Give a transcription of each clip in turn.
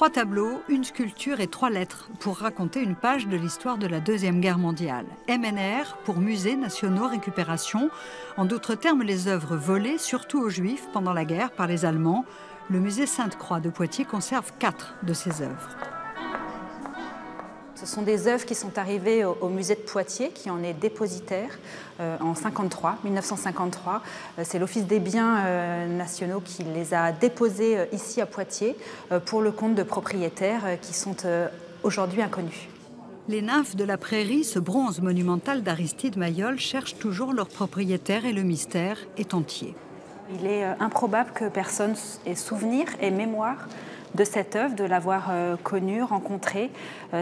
3 tableaux, une sculpture et 3 lettres pour raconter une page de l'histoire de la Deuxième Guerre mondiale. MNR pour Musées Nationaux Récupération. En d'autres termes, les œuvres volées, surtout aux Juifs, pendant la guerre par les Allemands. Le musée Sainte-Croix de Poitiers conserve 4 de ces œuvres. Ce sont des œuvres qui sont arrivées au musée de Poitiers, qui en est dépositaire en 1953. C'est l'Office des biens nationaux qui les a déposées ici à Poitiers pour le compte de propriétaires qui sont aujourd'hui inconnus. Les nymphes de la prairie, ce bronze monumental d'Aristide Maillol, cherchent toujours leur propriétaire et le mystère est entier. Il est improbable que personne ait souvenir et mémoire de cette œuvre, de l'avoir connue, rencontrée.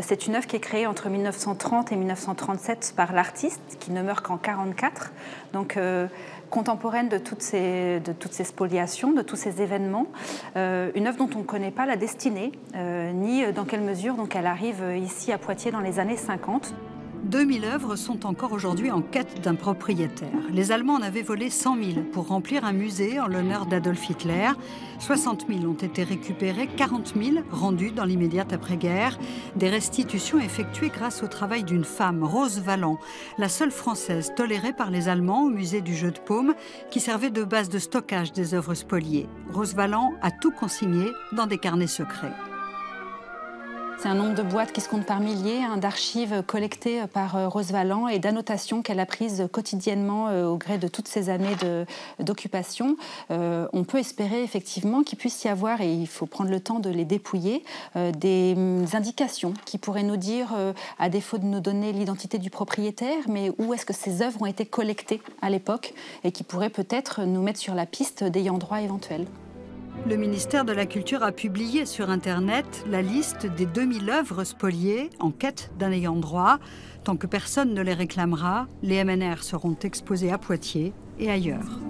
C'est une œuvre qui est créée entre 1930 et 1937 par l'artiste, qui ne meurt qu'en 1944, donc contemporaine de toutes ces spoliations, de tous ces événements. Une œuvre dont on ne connaît pas la destinée, ni dans quelle mesure donc, elle arrive ici à Poitiers dans les années 50. 2000 œuvres sont encore aujourd'hui en quête d'un propriétaire. Les Allemands en avaient volé 100 000 pour remplir un musée en l'honneur d'Adolf Hitler. 60 000 ont été récupérés, 40 000 rendus dans l'immédiate après-guerre. Des restitutions effectuées grâce au travail d'une femme, Rose Valland, la seule française tolérée par les Allemands au musée du Jeu de Paume, qui servait de base de stockage des œuvres spoliées. Rose Valland a tout consigné dans des carnets secrets. C'est un nombre de boîtes qui se compte par milliers, d'archives collectées par Rose Valland et d'annotations qu'elle a prises quotidiennement au gré de toutes ces années d'occupation. On peut espérer effectivement qu'il puisse y avoir, et il faut prendre le temps de les dépouiller, des indications qui pourraient nous dire, à défaut de nous donner l'identité du propriétaire, mais où est-ce que ces œuvres ont été collectées à l'époque et qui pourraient peut-être nous mettre sur la piste d'ayants droit éventuels. Le ministère de la Culture a publié sur Internet la liste des 2000 œuvres spoliées en quête d'un ayant droit. Tant que personne ne les réclamera, les MNR seront exposés à Poitiers et ailleurs.